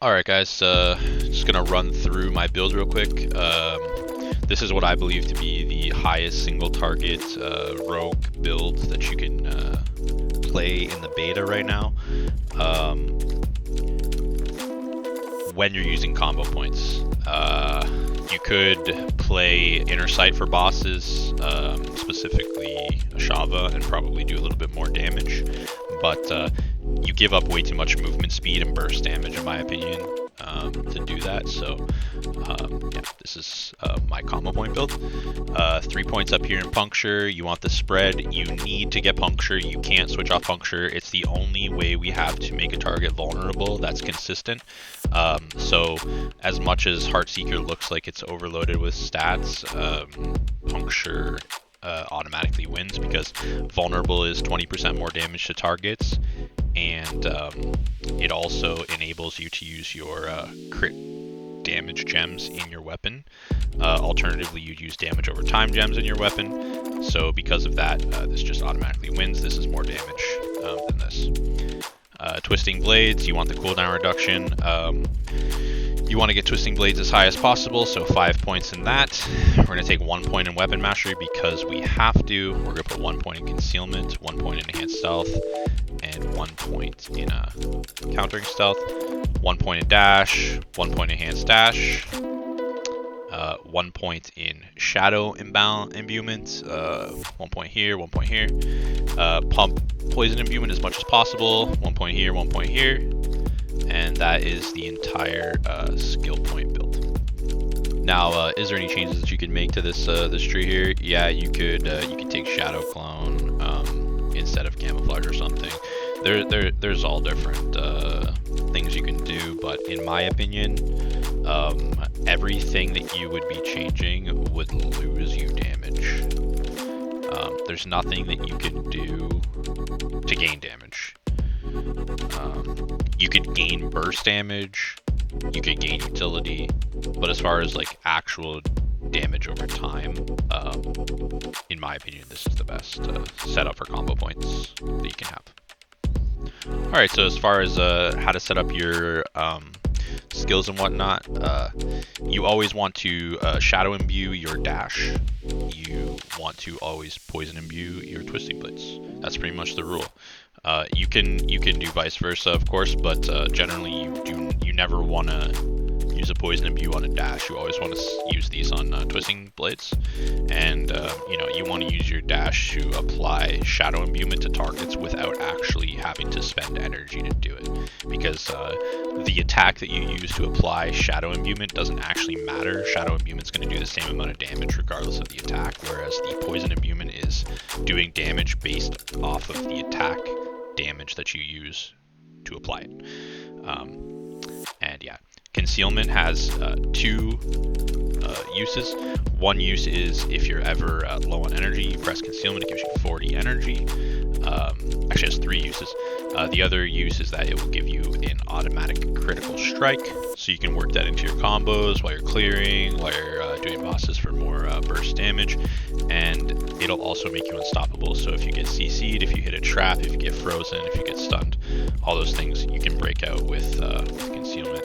Alright guys, just gonna run through my build real quick. This is what I believe to be the highest single target rogue build that you can play in the beta right now. When you're using combo points. You could play Inner Sight for bosses, specifically Ashava, and probably do a little bit more damage, but you give up way too much movement speed and burst damage in my opinion to do that. So yeah, this is my combo point build. 3 points up here in puncture. You want the spread. You need to get puncture. You can't switch off puncture. It's the only way we have to make a target vulnerable that's consistent. So as much as Heartseeker looks like it's overloaded with stats, puncture automatically wins because vulnerable is 20% more damage to targets, and it also enables you to use your crit damage gems in your weapon. Alternatively, you'd use damage over time gems in your weapon. So because of that, this just automatically wins. This is more damage than this. Twisting Blades, you want the cooldown reduction. You want to get Twisting Blades as high as possible, so 5 points in that. We're going to take 1 point in Weapon Mastery because we have to. We're going to put 1 point in Concealment, 1 point in Enhanced Stealth, and 1 point in Countering Stealth, 1 point in Dash, 1 point in Enhanced Dash, 1 point in Shadow Imbuement, 1 point here, 1 point here. Pump Poison Imbuement as much as possible, 1 point here, 1 point here. And that is the entire skill point build. Now, is there any changes that you can make to this this tree here? Yeah, you could take Shadow Clone instead of Camouflage or something. There's all different things you can do, but in my opinion, everything that you would be changing would lose you damage. There's nothing that you can do to gain damage. You could gain burst damage, you could gain utility, but as far as like actual damage over time, in my opinion, this is the best setup for combo points that you can have. Alright, so as far as how to set up your skills and whatnot, you always want to Shadow Imbue your dash. You want to always Poison Imbue your Twisting Blades. That's pretty much the rule. You can do vice versa, of course, but generally you never want to use a Poison Imbue on a dash. You always want to use these on Twisting Blades, and you want to use your dash to apply Shadow Imbuement to targets without actually having to spend energy to do it, because the attack that you use to apply Shadow Imbuement doesn't actually matter. Shadow Imbuement's going to do the same amount of damage regardless of the attack, whereas the Poison Imbuement is doing damage based off of the attack damage that you use to apply it. And yeah, Concealment has 2 uses. One use is if you're ever low on energy, you press Concealment, it gives you 40 energy. Actually, it has 3 uses. The other use is that it will give you an automatic critical strike, so you can work that into your combos while you're clearing, while you're doing bosses for more burst damage, and it'll also make you unstoppable. So if you get CC'd, if you hit a trap, if you get frozen, if you get stunned, all those things you can break out with Concealment.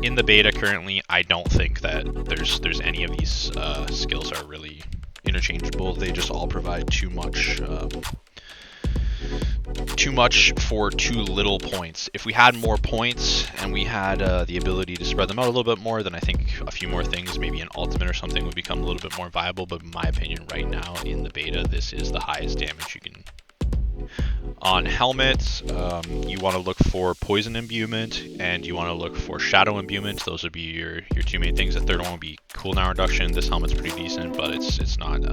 In the beta currently, I don't think that there's any of these skills are really interchangeable. They just all provide too much for too little points. If we had more points and we had the ability to spread them out a little bit more, then I think a few more things, maybe an ultimate or something, would become a little bit more viable. But in my opinion, right now in the beta, this is the highest damage you can. On helmets, you want to look for Poison Imbuement and you want to look for Shadow Imbuement. Those would be your 2 main things. The third one would be cooldown reduction. This helmet's pretty decent, but it's not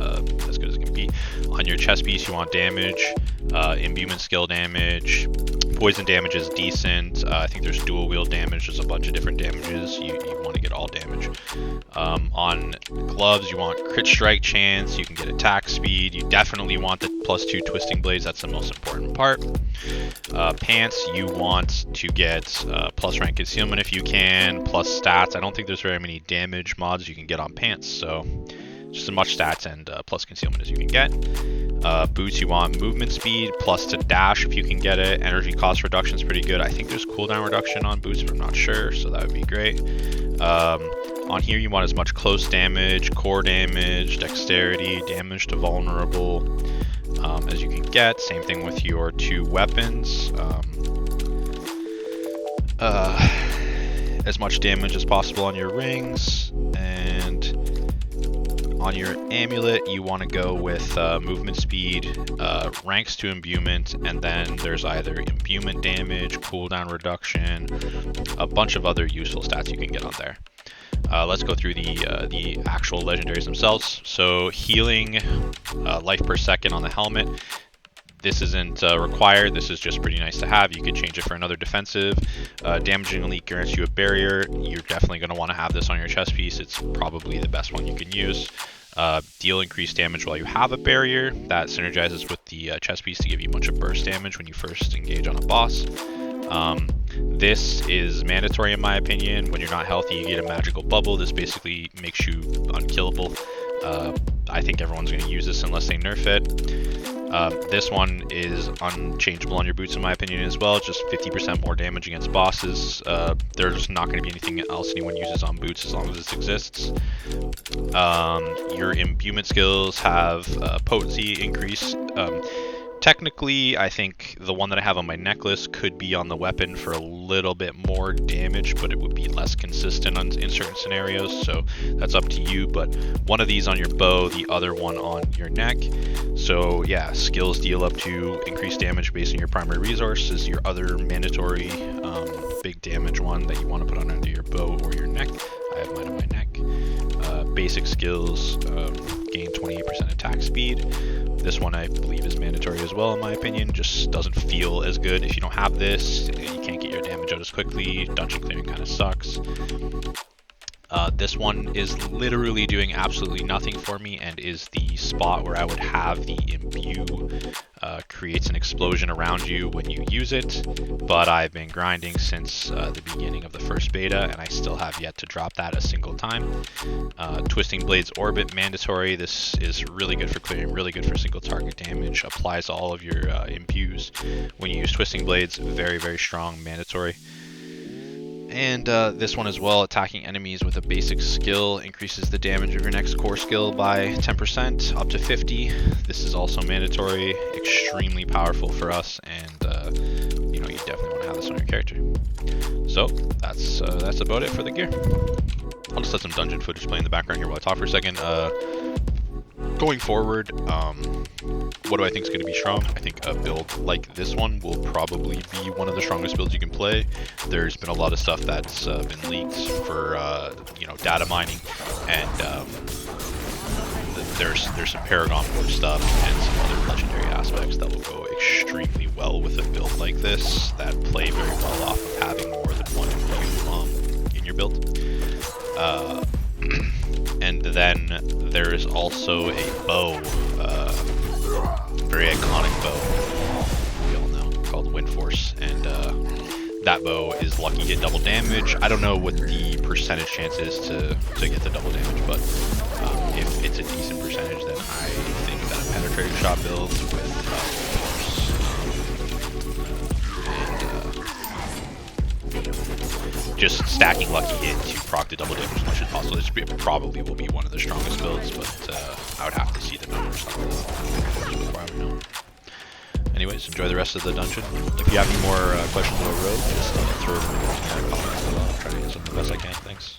as good as it can be. On your chest piece, you want damage, imbuement skill damage. Poison damage is decent. I think there's dual wield damage. There's a bunch of different damages. You want to get all damage. On gloves, you want crit strike chance. You can get attack speed. You definitely want the +2 Twisting Blades. That's the most important part. Pants, you want to get plus rank Concealment if you can, plus stats. I don't think there's very many damage mods you can get on pants, so just as much stats and plus Concealment as you can get. Boots, you want movement speed plus to dash if you can get it. Energy cost reduction is pretty good. I think there's cooldown reduction on boots, but I'm not sure, so that would be great. On here, you want as much close damage, core damage, dexterity, damage to vulnerable as you can get. Same thing with your 2 weapons. As much damage as possible on your rings, and on your amulet you want to go with movement speed, ranks to imbuement, and then there's either imbuement damage, cooldown reduction, a bunch of other useful stats you can get on there. Let's go through the actual legendaries themselves. So healing, life per second on the helmet. This isn't required, this is just pretty nice to have. You could change it for another defensive. Damaging Elite grants you a barrier. You're definitely going to want to have this on your chest piece. It's probably the best one you can use. Deal increased damage while you have a barrier. That synergizes with the chest piece to give you a bunch of burst damage when you first engage on a boss. This is mandatory in my opinion. When you're not healthy, you get a magical bubble. This basically makes you unkillable. I think everyone's going to use this unless they nerf it. This one is unchangeable on your boots in my opinion as well, just 50% more damage against bosses. There's not going to be anything else anyone uses on boots as long as this exists. Your imbuement skills have potency increase. Technically, I think the one that I have on my necklace could be on the weapon for a little bit more damage, but it would be less consistent in certain scenarios, so that's up to you. But one of these on your bow, the other one on your neck. So yeah, skills deal up to increased damage based on your primary resource is your other mandatory big damage one that you want to put on under your bow or your neck. I have mine on my neck. Basic skills, gain 28% attack speed. This one I believe is mandatory as well in my opinion, just doesn't feel as good. If you don't have this, you can't get your damage out as quickly, dungeon clearing kind of sucks. This one is literally doing absolutely nothing for me and is the spot where I would have the imbue creates an explosion around you when you use it, but I've been grinding since the beginning of the first beta and I still have yet to drop that a single time. Twisting Blades Orbit, mandatory. This is really good for clearing, really good for single target damage, applies to all of your imbues. When you use Twisting Blades, very, very strong, mandatory. And this one as well, attacking enemies with a basic skill increases the damage of your next core skill by 10% up to 50. This is also mandatory, extremely powerful for us, and you know, you definitely want to have this on your character. So that's about it for the gear. I'll just let some dungeon footage play in the background here while I talk for a second. Going forward, what do I think is going to be strong? I think a build like this one will probably be one of the strongest builds you can play. There's been a lot of stuff that's been leaked for you know, data mining, and there's some Paragon War stuff and some other legendary aspects that will go extremely well with a build like this that play very well off of having more than one imbue in your build. And then there is also a bow, very iconic bow, we all know, called Wind Force, and that bow is lucky to get double damage. I don't know what the percentage chance is to get the double damage, but if it's a decent percentage, then I think that a penetrating shot build with just stacking lucky hit to proc the double damage as much as possible. This probably will be one of the strongest builds, but I would have to see the numbers on the before I would know. Anyways, enjoy the rest of the dungeon. If you have any more questions about Rogue, just throw them in the comments below. I'll try to answer them the best I can. Thanks.